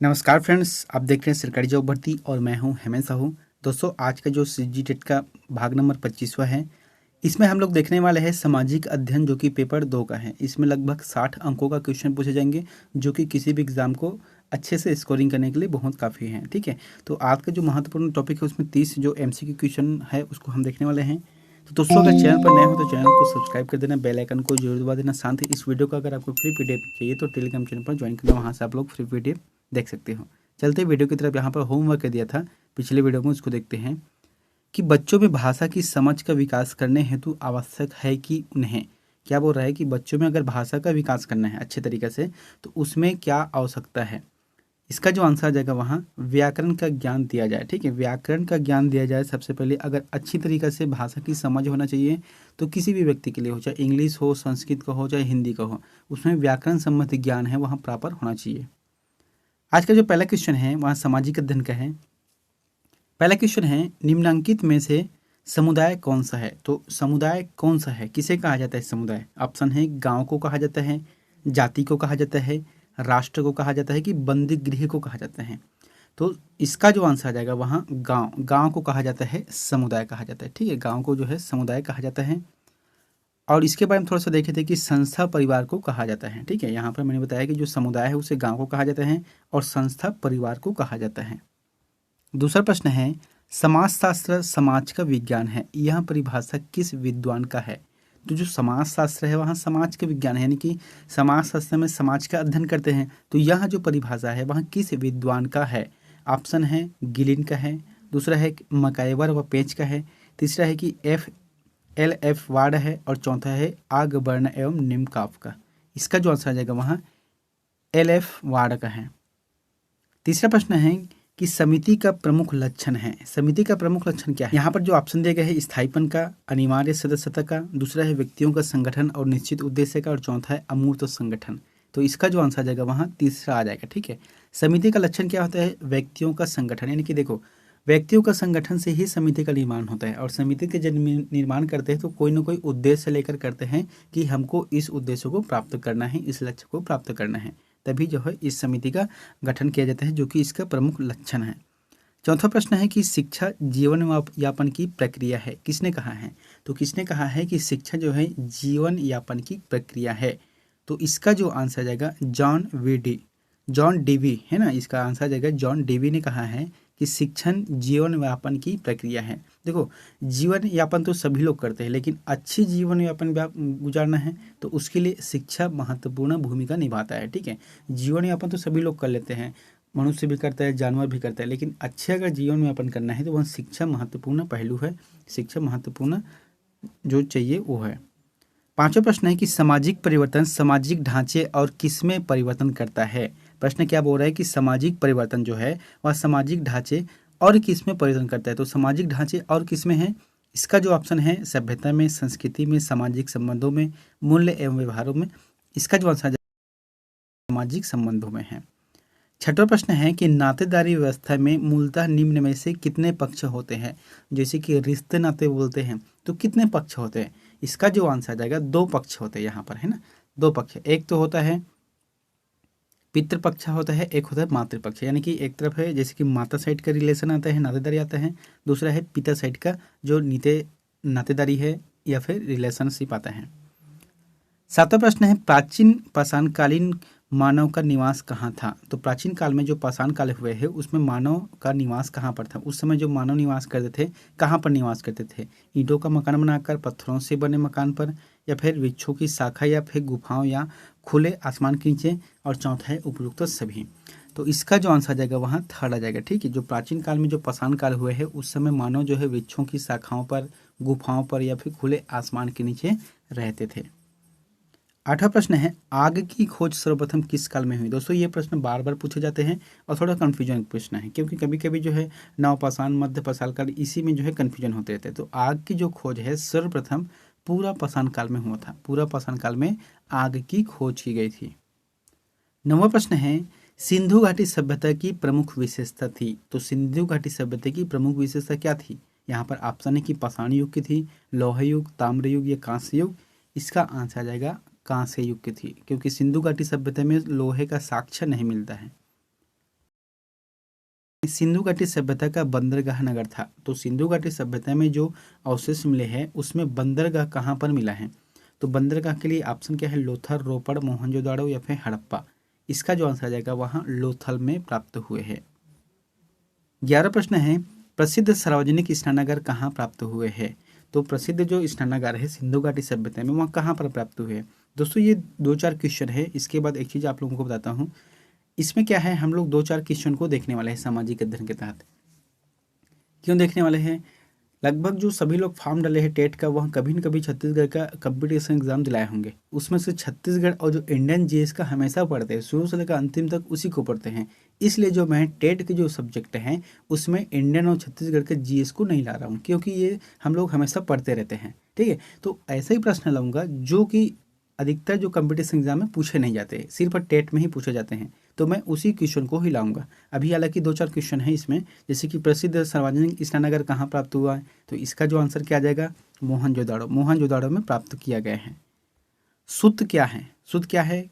नमस्कार फ्रेंड्स, आप देख रहे हैं सरकारी जॉब भर्ती और मैं हूं हेमंत साहू। दोस्तों, आज का जो सीजी टेट का भाग नंबर 25वां है, इसमें हम लोग देखने वाले हैं सामाजिक अध्ययन, जो कि पेपर 2 का है। इसमें लगभग 60 अंकों का क्वेश्चन पूछे जाएंगे, जो कि किसी भी एग्जाम को अच्छे से स्कोरिंग करने के लिए बहुत काफ़ी है। ठीक है, तो आज का जो महत्वपूर्ण टॉपिक है उसमें 30 जो एमसीक्यू क्वेश्चन है उसको हम देखने वाले हैं। तो दोस्तों, अगर चैनल पर नए हो तो चैनल को सब्सक्राइब कर देना, बेल आइकन को जरूर दबा देना। साथ ही इस वीडियो का अगर आपको फ्री पीडीएफ चाहिए तो टेलीग्राम चैनल पर ज्वाइन करना, वहाँ से आप लोग फ्री पीडीएफ देख सकते हो। चलते वीडियो की तरफ। यहाँ पर होमवर्क दिया था पिछले वीडियो में, उसको देखते हैं कि बच्चों में भाषा की समझ का विकास करने हेतु आवश्यक है कि उन्हें, क्या बोल रहा है कि बच्चों में अगर भाषा का विकास करना है अच्छे तरीके से तो उसमें क्या आवश्यकता है। इसका जो आंसर आ जाएगा वहाँ व्याकरण का ज्ञान दिया जाए। ठीक है, व्याकरण का ज्ञान दिया जाए। सबसे पहले अगर अच्छी तरीके से भाषा की समझ होना चाहिए तो किसी भी व्यक्ति के लिए हो, चाहे इंग्लिश हो, संस्कृत का हो, चाहे हिंदी का हो, उसमें व्याकरण संबंधी ज्ञान है वहाँ प्रॉपर होना चाहिए। आज का जो पहला क्वेश्चन है वहाँ सामाजिक अध्ययन का है। पहला क्वेश्चन है, निम्नलिखित में से समुदाय कौन सा है। तो समुदाय कौन सा है, किसे कहा जाता है समुदाय। ऑप्शन है, गांव को कहा जाता है, जाति को कहा जाता है, राष्ट्र को कहा जाता है कि बंदी गृह को कहा जाता है। तो इसका जो आंसर आ जाएगा वहाँ गांव। गांव को कहा जाता है समुदाय कहा जाता है। ठीक है, गांव को जो है समुदाय कहा जाता है। और इसके बारे में थोड़ा सा देखे थे कि संस्था परिवार को कहा जाता है। ठीक है, यहाँ पर मैंने बताया कि जो समुदाय है उसे गांव को कहा जाता है और संस्था परिवार को कहा जाता है। दूसरा प्रश्न है, समाजशास्त्र समाज का विज्ञान है, यह परिभाषा किस विद्वान का है। तो जो समाजशास्त्र है वहाँ समाज का विज्ञान है, यानी कि समाजशास्त्र में समाज का अध्ययन करते हैं। तो यह जो परिभाषा है वहाँ किस विद्वान का है। ऑप्शन है गिलिन का है, दूसरा है मकाइवर व पेंच का है, तीसरा है कि एफ वार्ड है और चौथा है आगबर्न एवं निमकाफ का। इसका जो आंसर आ जाएगा वहाँ एफ वार्ड का है। तीसरा प्रश्न है कि समिति का प्रमुख लक्षण है। समिति का प्रमुख लक्षण क्या है। यहाँ पर जो ऑप्शन दिए गए हैं, स्थायीपन का, अनिवार्य सदस्यता का, दूसरा है व्यक्तियों का संगठन और निश्चित उद्देश्य का, और चौथा है अमूर्त संगठन। तो इसका जो आंसर आ जाएगा वहाँ तीसरा आ जाएगा। ठीक है, समिति का लक्षण क्या होता है, व्यक्तियों का संगठन। यानी कि देखो, व्यक्तियों का संगठन से ही समिति का निर्माण होता है, और समिति के जब निर्माण करते हैं तो कोई ना कोई उद्देश्य लेकर करते हैं कि हमको इस उद्देश्य को प्राप्त करना है, इस लक्ष्य को प्राप्त करना है, तभी जो है इस समिति का गठन किया जाता है, जो कि इसका प्रमुख लक्षण है। चौथा प्रश्न है कि शिक्षा जीवन यापन की प्रक्रिया है, किसने कहा है। तो किसने कहा है कि शिक्षा जो है जीवन यापन की प्रक्रिया है। तो इसका जो आंसर आ जाएगा जॉन डीवी है ना, इसका आंसर आ जाएगा जॉन डीवी ने कहा है कि शिक्षण जीवन यापन की प्रक्रिया है। देखो, जीवन यापन तो सभी लोग करते हैं, लेकिन अच्छी जीवन यापन गुजारना है तो उसके लिए शिक्षा महत्वपूर्ण भूमिका निभाता है। ठीक है, जीवन यापन तो सभी लोग कर लेते हैं, मनुष्य भी करता है, जानवर भी करता है, लेकिन अच्छे अगर जीवन यापन करना है तो वह शिक्षा महत्वपूर्ण पहलू है। शिक्षा महत्वपूर्ण जो चाहिए वो है। पांचवा प्रश्न है कि सामाजिक परिवर्तन सामाजिक ढांचे और किसमें परिवर्तन करता है। प्रश्न क्या बोल रहा है कि सामाजिक परिवर्तन जो है वह सामाजिक ढांचे और किसमें परिवर्तन करता है। तो सामाजिक ढांचे और किसमें है, इसका जो ऑप्शन है सभ्यता में, संस्कृति में, सामाजिक संबंधों में, मूल्य एवं व्यवहारों में। इसका जो आंसर सामाजिक संबंधों में है। छठवां प्रश्न है कि नातेदारी व्यवस्था में मूलतः निम्न में से कितने पक्ष होते हैं। जैसे कि रिश्ते नाते बोलते हैं तो कितने पक्ष होते हैं। इसका जो आंसर आ जाएगा 2 पक्ष होते हैं यहाँ पर, है ना, 2 पक्ष। एक तो होता है पितृपक्ष होता है, एक होता है मातृपक्ष। यानी कि एक तरफ है जैसे कि माता साइड का रिलेशन आता है, नातेदारी आता है, दूसरा है पिता साइड का जो नातेदारी है या फिर रिलेशनशिप आता है। सातवां प्रश्न है, प्राचीन पाषाणकालीन मानव का निवास कहाँ था। तो प्राचीन काल में जो पाषाण काल हुए हैं उसमें मानव का निवास कहाँ पर था। उस समय जो मानव निवास करते थे कहाँ पर निवास करते थे, ईंटों का मकान बनाकर, पत्थरों से बने मकान पर, या फिर वृक्षों की शाखा, या फिर गुफाओं, या खुले आसमान के नीचे, और चौथा है उपयुक्त सभी। तो इसका जो आंसर आ जाएगा वहाँ थर्ड आ जाएगा। ठीक है, जो प्राचीन काल में जो पाषाण काल हुए हैं उस समय मानव जो है वृक्षों की शाखाओं पर, गुफाओं पर, या फिर खुले आसमान के नीचे रहते थे। आठवां प्रश्न है, आग की खोज सर्वप्रथम किस काल में हुई। दोस्तों, ये प्रश्न बार बार पूछे जाते हैं और थोड़ा कन्फ्यूजन प्रश्न है, क्योंकि कभी कभी जो है नवपाषाण, मध्य पाषाण काल, इसी में जो है कन्फ्यूजन होते रहते हैं। तो आग की जो खोज है सर्वप्रथम पूरा पाषाण काल में हुआ था, पूरा पाषाण काल में आग की खोज की गई थी। नौवां प्रश्न है, सिंधु घाटी सभ्यता की प्रमुख विशेषता थी। तो सिंधु घाटी सभ्यता की प्रमुख विशेषता क्या थी। यहाँ पर ऑप्शन है कि पाषाण युग की थी, लौह युग, ताम्र युग, या कांस्य युग। इसका आंसर आ जाएगा कांस्य युग की थी, क्योंकि सिंधु घाटी सभ्यता में लोहे का साक्ष्य नहीं मिलता है। सिंधु घाटी सभ्यता का बंदरगाह नगर था। तो सिंधु घाटी सभ्यता में जो अवशेष मिले हैं उसमें बंदरगाह कहाँ पर मिला है? तो बंदरगाह के लिए ऑप्शन क्या है? लोथल, रोपड़, मोहनजोदाड़ो या फिर हड़प्पा। इसका जो आंसर आ जाएगा वहाँ लोथल में प्राप्त हुए हैं। 11 प्रश्न है, प्रसिद्ध सार्वजनिक स्नानागार कहाँ प्राप्त हुए हैं? तो प्रसिद्ध जो स्नानागार है सिंधु घाटी सभ्यता में, वहाँ कहाँ पर प्राप्त हुए हैं? दोस्तों ये 2-4 क्वेश्चन है। इसके बाद एक चीज़ आप लोगों को बताता हूँ। इसमें क्या है, हम लोग 2-4 क्वेश्चन को देखने वाले हैं सामाजिक अध्ययन के तहत। क्यों देखने वाले हैं? लगभग जो सभी लोग फॉर्म डाले हैं टेट का, वह कभी न कभी छत्तीसगढ़ का कंपटीशन एग्जाम दिलाए होंगे। उसमें से छत्तीसगढ़ और जो इंडियन जीएस का हमेशा पढ़ते हैं, शुरू से लेकर अंतिम तक उसी को पढ़ते हैं। इसलिए जो मैं टेट के जो सब्जेक्ट हैं उसमें इंडियन और छत्तीसगढ़ के जीएस को नहीं ला रहा हूँ, क्योंकि ये हम लोग हमेशा पढ़ते रहते हैं। ठीक है, तो ऐसा ही प्रश्न लाऊंगा जो कि अधिकतर जो कंपटीशन एग्जाम में पूछे नहीं जाते, सिर्फ टेट में ही पूछे जाते हैं, तो मैं उसी क्वेश्चन को ही लाऊंगा। अभी हालांकि 2-4 क्वेश्चन है इसमें, जैसे कि प्रसिद्ध सार्वजनिक स्नानागार कहाँ प्राप्त हुआ है, तो इसका जो आंसर क्या आ जाएगा? मोहनजोदाड़ो। मोहनजोदाड़ो में प्राप्त किया गया है। सुत क्या है? सुत क्या है?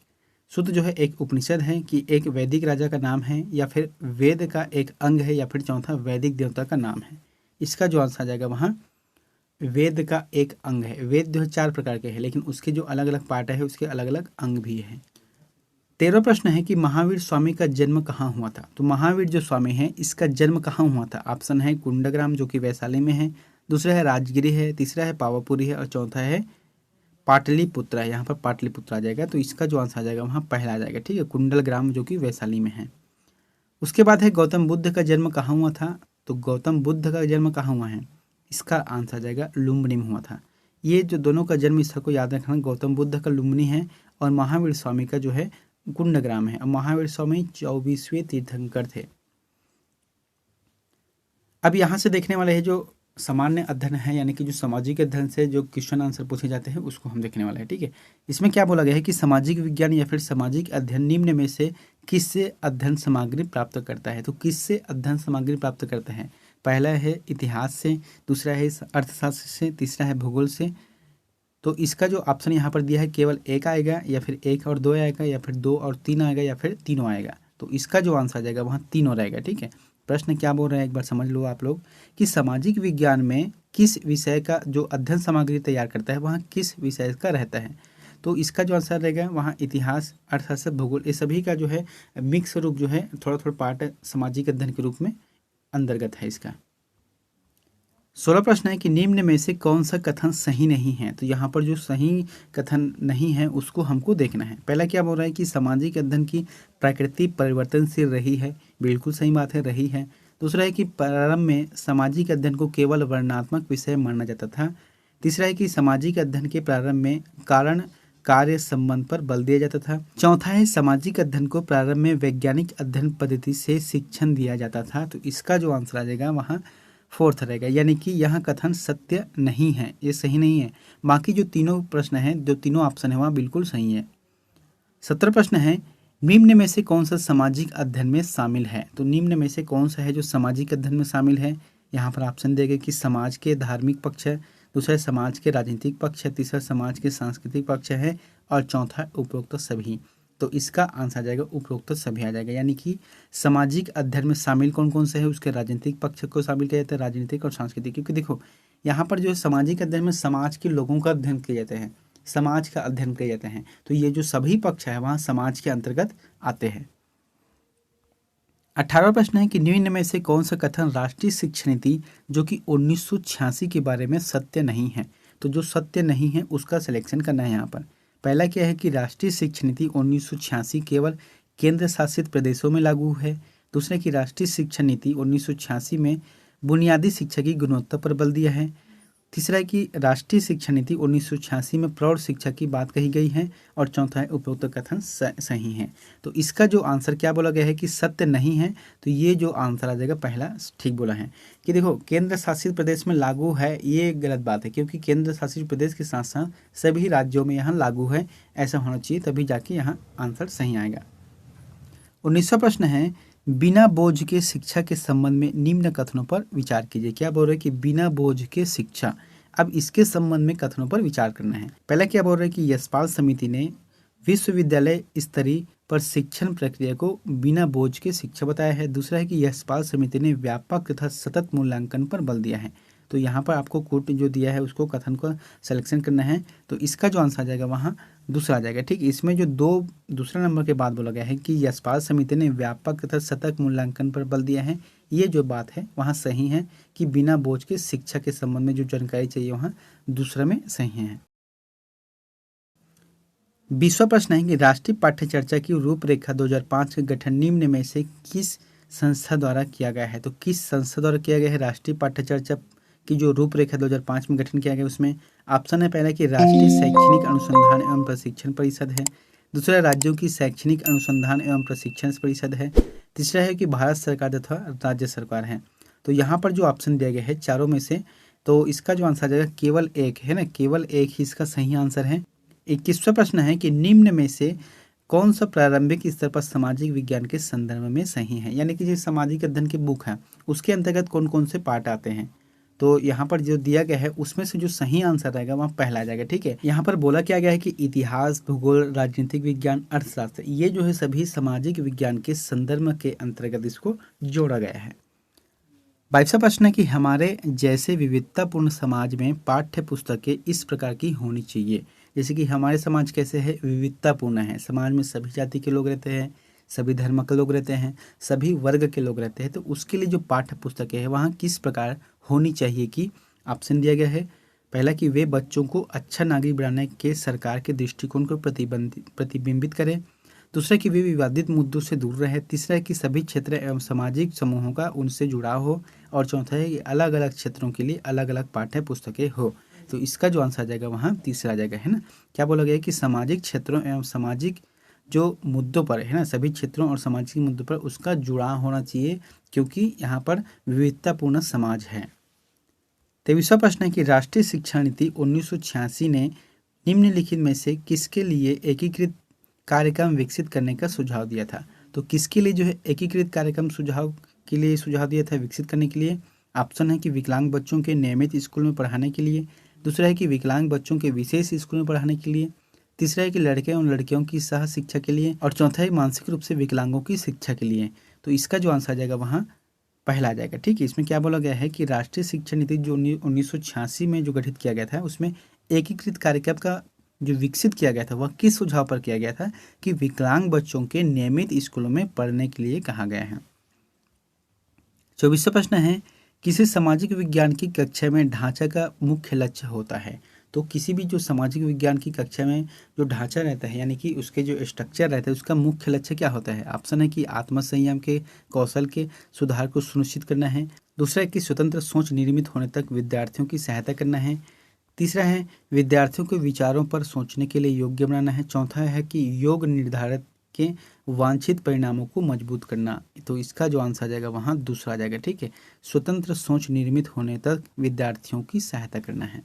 सुत जो है एक उपनिषद है कि एक वैदिक राजा का नाम है, या फिर वेद का एक अंग है, या फिर चौथा वैदिक देवता का नाम है। इसका जो आंसर आ जाएगा वहाँ वेद का एक अंग है। वेद जो है 4 प्रकार के हैं, लेकिन उसके जो अलग अलग पार्ट है उसके अलग अलग अंग भी हैं। 13 प्रश्न है कि महावीर स्वामी का जन्म कहाँ हुआ था? तो महावीर जो स्वामी है इसका जन्म कहाँ हुआ था? ऑप्शन है कुंडग्राम जो कि वैशाली में है, दूसरा है राजगिरी है, तीसरा है पावापुरी है, और चौथा है पाटलिपुत्र है। यहाँ पर पाटलिपुत्र आ जाएगा, तो इसका जो आंसर आ जाएगा वहाँ पहला आ जाएगा। ठीक है, कुंडलग्राम जो कि वैशाली में है। उसके बाद है गौतम बुद्ध का जन्म कहाँ हुआ था? तो गौतम बुद्ध का जन्म कहाँ हुआ है? इसका आंसर आ जाएगा लुम्बिनी में हुआ था। ये जो दोनों का जन्म स्थल को याद रखना, गौतम बुद्ध का लुम्बिनी है और महावीर स्वामी का जो है कुंडग्राम है। और महावीर स्वामी 24वें तीर्थंकर थे। अब यहाँ से देखने वाले है जो सामान्य अध्ययन है, यानी कि जो सामाजिक अध्ययन से जो क्वेश्चन आंसर पूछे जाते हैं उसको हम देखने वाले हैं। ठीक है, इसमें क्या बोला गया है कि सामाजिक विज्ञान या फिर सामाजिक अध्ययन निम्न में से किससे अध्ययन सामग्री प्राप्त करता है? तो किससे अध्ययन सामग्री प्राप्त करता है? पहला है इतिहास से, दूसरा है अर्थशास्त्र से, तीसरा है भूगोल से। तो इसका जो ऑप्शन यहाँ पर दिया है केवल एक आएगा, या फिर 1 और 2 आएगा, या फिर 2 और 3 आएगा, या फिर तीनों आएगा। तो इसका जो आंसर आ जाएगा वहाँ तीनों रहेगा। ठीक है, प्रश्न क्या बोल रहे हैं एक बार समझ लो आप लोग कि सामाजिक विज्ञान में किस विषय का जो अध्ययन सामग्री तैयार करता है वहाँ किस विषय का रहता है? तो इसका जो आंसर रहेगा वहाँ इतिहास, अर्थशास्त्र, भूगोल, ये सभी का जो है मिक्स रूप जो है थोड़ा थोड़ा पार्ट सामाजिक अध्ययन के रूप में अंतर्गत है इसका। 16 प्रश्न है कि निम्न में से कौन सा कथन सही नहीं है? तो यहाँ पर जो सही कथन नहीं है उसको हमको देखना है। पहला क्या बोल रहा है कि सामाजिक अध्ययन की प्रकृति परिवर्तनशील रही है। बिल्कुल सही बात है, रही है। दूसरा है कि प्रारंभ में सामाजिक अध्ययन को केवल वर्णनात्मक विषय माना जाता था। तीसरा है कि सामाजिक अध्ययन के प्रारंभ में कारण कार्य संबंध पर बल दिया जाता था। चौथा है सामाजिक अध्ययन को प्रारंभ में वैज्ञानिक अध्ययन पद्धति से शिक्षण दिया जाता था। तो इसका जो आंसर आ जाएगा वहाँ 4th रहेगा, यानी कि यह कथन सत्य नहीं है, ये सही नहीं है। बाकी जो तीनों प्रश्न हैं, जो तीनों ऑप्शन है वहाँ बिल्कुल सही है। 17 प्रश्न है निम्न में से कौन सा सामाजिक अध्ययन में शामिल है? तो निम्न में से कौन सा है जो सामाजिक अध्ययन में शामिल है? यहाँ पर ऑप्शन देंगे कि समाज के धार्मिक पक्ष है, दूसरा समाज के राजनीतिक पक्ष है, तीसरा समाज के सांस्कृतिक पक्ष है, और चौथा उपरोक्त सभी। तो इसका आंसर आ जाएगा उपरोक्त सभी आ जाएगा, यानी कि सामाजिक अध्ययन में शामिल कौन कौन से है? उसके राजनीतिक पक्ष को शामिल किया जाता है, राजनीतिक और सांस्कृतिक। क्योंकि देखो यहाँ पर जो है सामाजिक अध्ययन में समाज के लोगों का अध्ययन किए जाते हैं, समाज का अध्ययन किए जाते हैं, तो ये जो सभी पक्ष है वहाँ समाज के अंतर्गत आते हैं। 18 प्रश्न है कि निम्न में से कौन सा कथन राष्ट्रीय शिक्षा नीति जो कि 1986 के बारे में सत्य नहीं है? तो जो सत्य नहीं है उसका सिलेक्शन करना है यहाँ पर। पहला क्या है कि राष्ट्रीय शिक्षा नीति 1986 केवल केंद्र शासित प्रदेशों में लागू है। दूसरा कि राष्ट्रीय शिक्षा नीति 1986 में बुनियादी शिक्षा की गुणवत्ता पर बल दिया है। तीसरा है कि राष्ट्रीय शिक्षा नीति 1986 में प्रौढ़ शिक्षा की बात कही गई है। और चौथा है उपरोक्त कथन सही है। तो इसका जो आंसर क्या बोला गया है कि सत्य नहीं है, तो ये जो आंसर आ जाएगा पहला ठीक बोला है कि देखो केंद्र शासित प्रदेश में लागू है, ये गलत बात है, क्योंकि केंद्र शासित प्रदेश के साथ साथ सभी राज्यों में यहाँ लागू है, ऐसा होना चाहिए, तभी जाके यहाँ आंसर सही आएगा। 19वां प्रश्न है बिना बोझ के शिक्षा के संबंध में निम्न कथनों पर विचार कीजिए। क्या बोल रहे हैं कि बिना बोझ के शिक्षा, अब इसके संबंध में कथनों पर विचार करना है। पहला क्या बोल रहे हैं कि यशपाल समिति ने विश्वविद्यालय स्तरीय प्रशिक्षण प्रक्रिया को बिना बोझ के शिक्षा बताया है। दूसरा है कि यशपाल समिति ने व्यापक तथा सतत मूल्यांकन पर बल दिया है। तो यहाँ पर आपको कोट जो दिया है उसको कथन को सिलेक्शन करना है। तो इसका जो आंसर आ जाएगा वहाँ दूसरा आ जाएगा। ठीक, इसमें जो दूसरा नंबर के बाद बोला गया है कि यशपाल समिति ने व्यापक तथा सतत मूल्यांकन पर बल दिया है, ये जो बात है वहाँ सही है कि बिना बोझ के शिक्षा के संबंध में जो जानकारी चाहिए वहाँ दूसरा में सही है। 20वां प्रश्न है कि राष्ट्रीय पाठ्य चर्चा की रूपरेखा 2005 का गठन निम्न में से किस संस्था द्वारा किया गया है। तो किस संस्था द्वारा किया गया है राष्ट्रीय पाठ्य चर्चा की जो रूपरेखा 2005 में गठन किया गया, उसमें ऑप्शन है पहला कि राष्ट्रीय शैक्षणिक अनुसंधान एवं प्रशिक्षण परिषद है। दूसरा राज्यों की शैक्षणिक अनुसंधान एवं प्रशिक्षण परिषद है। तीसरा है कि भारत सरकार तथा राज्य सरकार है। तो यहाँ पर जो ऑप्शन दिया गया है चारों में से, तो इसका जो आंसर आ जाएगा केवल एक है ना, केवल एक ही इसका सही आंसर है। 21वां प्रश्न है कि निम्न में से कौन सा प्रारंभिक स्तर पर सामाजिक विज्ञान के संदर्भ में सही है, यानी कि जो सामाजिक अध्ययन की बुक है उसके अंतर्गत कौन कौन से पार्ट आते हैं। तो यहाँ पर जो दिया गया है उसमें से जो सही आंसर रहेगा वहाँ पहला आ जाएगा। ठीक है, यहाँ पर बोला क्या गया है कि इतिहास, भूगोल, राजनीतिक विज्ञान, अर्थशास्त्र, ये जो है सभी सामाजिक विज्ञान के संदर्भ के अंतर्गत इसको जोड़ा गया है। 22वां प्रश्न है कि हमारे जैसे विविधतापूर्ण समाज में पाठ्य पुस्तकें इस प्रकार की होनी चाहिए। जैसे कि हमारे समाज कैसे है, विविधतापूर्ण है, समाज में सभी जाति के लोग रहते हैं, सभी धर्म के लोग रहते हैं, सभी वर्ग के लोग रहते हैं। तो उसके लिए जो पाठ्य पुस्तकें हैं वहाँ किस प्रकार होनी चाहिए कि ऑप्शन दिया गया है। पहला कि वे बच्चों को अच्छा नागरिक बनाने के सरकार के दृष्टिकोण को प्रतिबिंबित करें। दूसरा कि वे विवादित मुद्दों से दूर रहे। तीसरा है कि सभी क्षेत्र एवं सामाजिक समूहों का उनसे जुड़ाव हो। और चौथा है कि अलग अलग क्षेत्रों के लिए अलग अलग पाठ्य पुस्तकें हो। तो इसका जो आंसर आ जाएगा वहाँ तीसरा आ जाएगा, है ना। क्या बोला गया है कि सामाजिक क्षेत्रों एवं सामाजिक जो मुद्दों पर है ना, सभी क्षेत्रों और सामाजिक मुद्दों पर उसका जुड़ाव होना चाहिए, क्योंकि यहाँ पर विविधतापूर्ण समाज है। 23वां प्रश्न है कि राष्ट्रीय शिक्षा नीति 1986 ने निम्नलिखित में से किसके लिए एकीकृत कार्यक्रम विकसित करने का सुझाव दिया था। तो किसके लिए जो है एकीकृत कार्यक्रम सुझाव दिया था विकसित करने के लिए। ऑप्शन है कि विकलांग बच्चों के नियमित स्कूल में पढ़ाने के लिए। दूसरा है कि विकलांग बच्चों के विशेष स्कूल में पढ़ाने के लिए। तीसरा है कि लड़के और लड़कियों की सह शिक्षा के लिए। और चौथा है मानसिक रूप से विकलांगों की शिक्षा के लिए। तो इसका जो आंसर आ जाएगा वहाँ पहला आ जाएगा। ठीक है, इसमें क्या बोला गया है कि राष्ट्रीय शिक्षा नीति जो 1986 में जो गठित किया गया था उसमें एकीकृत कार्यक्रम का जो विकसित किया गया था वह किस सुझाव पर किया गया था कि विकलांग बच्चों के नियमित स्कूलों में पढ़ने के लिए कहा गया है। 24वां प्रश्न है किसी सामाजिक विज्ञान की कक्षा में ढांचा का मुख्य लक्ष्य होता है। तो किसी भी जो सामाजिक विज्ञान की कक्षा में जो ढांचा रहता है, यानी कि उसके जो स्ट्रक्चर रहता है, उसका मुख्य लक्ष्य क्या होता है। ऑप्शन है कि आत्मसंयम के कौशल के सुधार को सुनिश्चित करना है। दूसरा है कि स्वतंत्र सोच निर्मित होने तक विद्यार्थियों की सहायता करना है। तीसरा है विद्यार्थियों के विचारों पर सोचने के लिए योग्य बनाना है। चौथा है कि योग निर्धारित के वांछित परिणामों को मजबूत करना। तो इसका जो आंसर आ जाएगा वहाँ दूसरा आ जाएगा। ठीक है, स्वतंत्र सोच निर्मित होने तक विद्यार्थियों की सहायता करना है।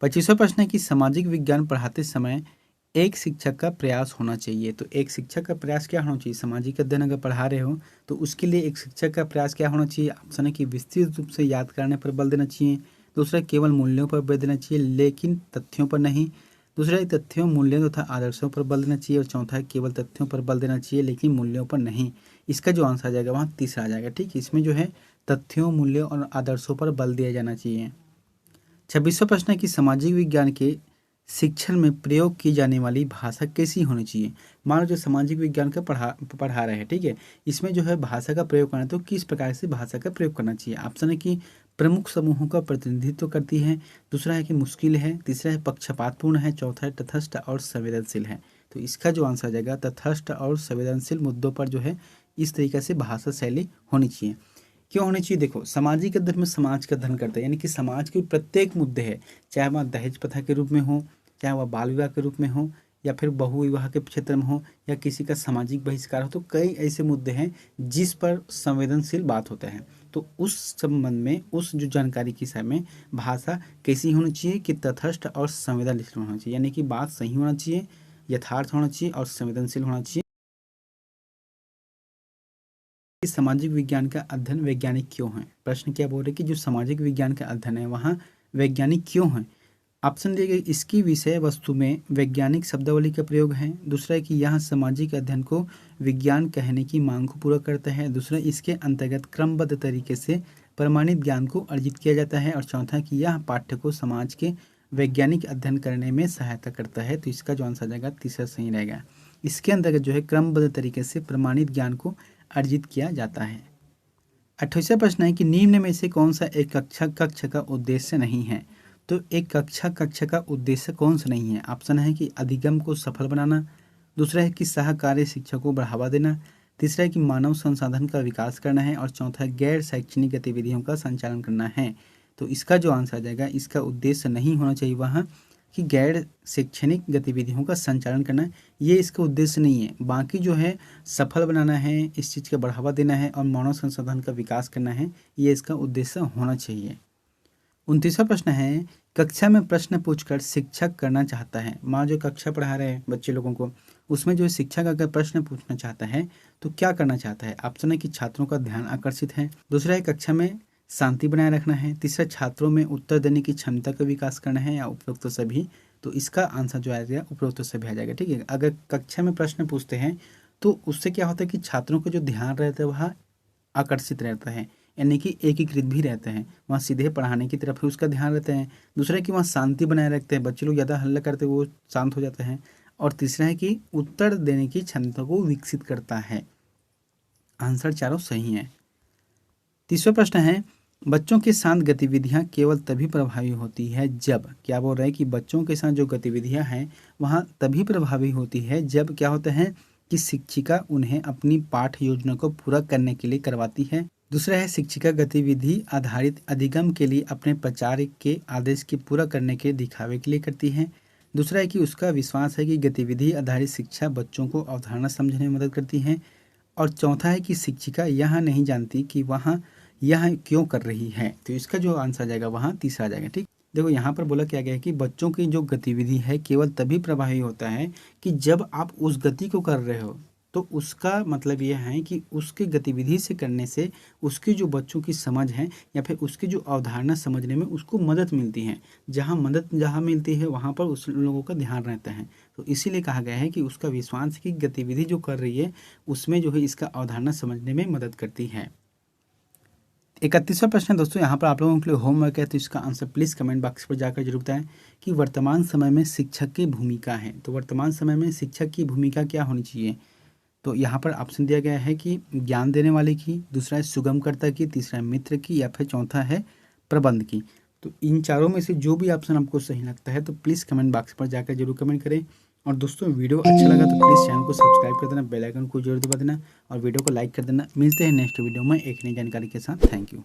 25वां प्रश्न है कि सामाजिक विज्ञान पढ़ाते समय एक शिक्षक का प्रयास होना चाहिए। तो एक शिक्षक का प्रयास क्या होना चाहिए, सामाजिक अध्ययन अगर पढ़ा रहे हो तो उसके लिए एक शिक्षक का प्रयास क्या होना चाहिए। ऑप्शन है कि विस्तृत रूप से याद करने पर बल देना चाहिए। दूसरा केवल मूल्यों पर बल देना चाहिए लेकिन तथ्यों पर नहीं। दूसरा तथ्यों, मूल्यों तथा आदर्शों पर बल देना चाहिए। और चौथा है केवल तथ्यों पर बल देना चाहिए लेकिन मूल्यों पर नहीं। इसका जो आंसर आ जाएगा वहाँ तीसरा आ जाएगा। ठीक है, इसमें जो है तथ्यों, मूल्यों और आदर्शों पर बल दिया जाना चाहिए। 26वां प्रश्न है कि सामाजिक विज्ञान के शिक्षण में प्रयोग की जाने वाली भाषा कैसी होनी चाहिए। मान लो जो सामाजिक विज्ञान का पढ़ा रहे हैं, ठीक है, इसमें जो है भाषा का प्रयोग करना है तो किस प्रकार से भाषा का प्रयोग करना चाहिए। ऑप्शन है कि प्रमुख समूहों का प्रतिनिधित्व करती है। दूसरा है कि मुश्किल है। तीसरा है पक्षपातपूर्ण है। चौथा है तटस्थ और संवेदनशील है। तो इसका जो आंसर आ जाएगा तटस्थ और संवेदनशील मुद्दों पर जो है इस तरीके से भाषा शैली होनी चाहिए। क्यों होनी चाहिए, देखो सामाजिक अध्ययन में समाज का अध्ययन करता है, यानी कि समाज के प्रत्येक मुद्दे है, चाहे वह दहेज प्रथा के रूप में हो, चाहे वह बाल विवाह के रूप में हो, या फिर बहु विवाह के क्षेत्र में हो, या किसी का सामाजिक बहिष्कार हो। तो कई ऐसे मुद्दे हैं जिस पर संवेदनशील बात होता है। तो उस संबंध में उस जो जानकारी के हिसाब में भाषा कैसी होनी चाहिए कि तटस्थ और संवेदनशील होना चाहिए, यानी कि बात सही होना चाहिए, यथार्थ होना चाहिए और संवेदनशील होना चाहिए। सामाजिक विज्ञान का अध्ययन वैज्ञानिक क्यों है। प्रश्न क्या बोल रहे कि जो सामाजिक विज्ञान का अध्ययन है वहाँ वैज्ञानिक क्यों है। ऑप्शन दिए गए, इसकी विषय वस्तु में वैज्ञानिक शब्दावली का प्रयोग है। दूसरा है कि यह सामाजिक अध्ययन को विज्ञान कहने की मांग को पूरा करता है। दूसरा, इसके अंतर्गत क्रमबद्ध तरीके से प्रमाणित ज्ञान को अर्जित किया जाता है। और चौथा कि यह पाठ्य को समाज के वैज्ञानिक अध्ययन करने में सहायता करता है। तो इसका जो आंसर आ जाएगा तीसरा सही रहेगा। इसके अंतर्गत जो है क्रमबद्ध तरीके से प्रमाणित ज्ञान को अर्जित किया जाता है। 28वां प्रश्न है कि निम्न में से कौन सा एक कक्षा का उद्देश्य नहीं है। तो एक कक्षा का उद्देश्य कौन सा नहीं है। ऑप्शन है कि अधिगम को सफल बनाना। दूसरा है कि सहकारी शिक्षा को बढ़ावा देना। तीसरा है कि मानव संसाधन का विकास करना है। और चौथा है गैर शैक्षणिक गतिविधियों का संचालन करना है। तो इसका जो आंसर आ जाएगा, इसका उद्देश्य नहीं होना चाहिए वहाँ कि गैर शैक्षणिक गतिविधियों का संचालन करना, ये इसका उद्देश्य नहीं है। बाकी जो है सफल बनाना है, इस चीज़ का बढ़ावा देना है और मानव संसाधन का विकास करना है, ये इसका उद्देश्य होना चाहिए। 29वां प्रश्न है, कक्षा में प्रश्न पूछकर शिक्षक करना चाहता है। माँ जो कक्षा पढ़ा रहे हैं बच्चे लोगों को, उसमें जो शिक्षक अगर प्रश्न पूछना चाहता है तो क्या करना चाहता है। ऑप्शन है कि छात्रों का ध्यान आकर्षित है। दूसरा है कक्षा में शांति बनाए रखना है। तीसरा, छात्रों में उत्तर देने की क्षमता का विकास करना है, या उपरोक्त सभी। तो इसका आंसर जो आएगा उपरोक्त सभी आ जाएगा। ठीक है, अगर कक्षा में प्रश्न पूछते हैं तो उससे क्या होता है कि छात्रों का जो ध्यान रहता है वह आकर्षित रहता है, यानी कि एकीकृत भी रहते हैं, वहाँ सीधे पढ़ाने की तरफ ही उसका ध्यान रहता है। दूसरा है कि वहाँ शांति बनाए रखते हैं, बच्चे लोग ज़्यादा हल्ला करते हैं वो शांत हो जाते हैं। और तीसरा है कि उत्तर देने की क्षमता को विकसित करता है। आंसर चारों सही है। 30वां प्रश्न है, बच्चों के साथ गतिविधियां केवल तभी प्रभावी होती है जब, क्या बोल रहे हैं कि बच्चों के साथ जो गतिविधियां हैं वहाँ तभी प्रभावी होती है जब क्या होता है कि शिक्षिका उन्हें अपनी पाठ योजना को पूरा करने के लिए करवाती है। दूसरा है शिक्षिका गतिविधि आधारित अधिगम के लिए अपने प्रचार के आदेश के पूरा करने के दिखावे के लिए करती है। दूसरा है कि उसका विश्वास है कि गतिविधि आधारित शिक्षा बच्चों को अवधारणा समझने में मदद करती है। और चौथा है कि शिक्षिका यह नहीं जानती कि वहाँ यह क्यों कर रही है। तो इसका जो आंसर आ जाएगा वहाँ तीसरा आ जाएगा। ठीक, देखो यहाँ पर बोला क्या गया है कि बच्चों की जो गतिविधि है केवल तभी प्रभावी होता है कि जब आप उस गति को कर रहे हो। तो उसका मतलब यह है कि उसकी गतिविधि से करने से उसकी जो बच्चों की समझ है या फिर उसकी जो अवधारणा समझने में उसको मदद मिलती है। मदद जहाँ मिलती है वहाँ पर उस लोगों का ध्यान रहता है। तो इसीलिए कहा गया है कि उसका विश्वास की गतिविधि जो कर रही है उसमें जो है इसका अवधारणा समझने में मदद करती है। 31वां प्रश्न दोस्तों, यहाँ पर आप लोगों के लिए होमवर्क है, तो इसका आंसर प्लीज़ कमेंट बॉक्स पर जाकर जरूर बताएं कि वर्तमान समय में शिक्षक की भूमिका है। तो वर्तमान समय में शिक्षक की भूमिका क्या होनी चाहिए। तो यहाँ पर ऑप्शन दिया गया है कि ज्ञान देने वाले की, दूसरा है सुगमकर्ता की, तीसरा है मित्र की, या फिर चौथा है प्रबंध की। तो इन चारों में से जो भी ऑप्शन आपको सही लगता है तो प्लीज़ कमेंट बॉक्स पर जाकर जरूर कमेंट करें। और दोस्तों वीडियो अच्छा लगा तो प्लीज़ चैनल को सब्सक्राइब कर देना, बेल आइकन को जरूर दबा देना और वीडियो को लाइक कर देना। मिलते हैं नेक्स्ट वीडियो में एक नई जानकारी के साथ। Thank you.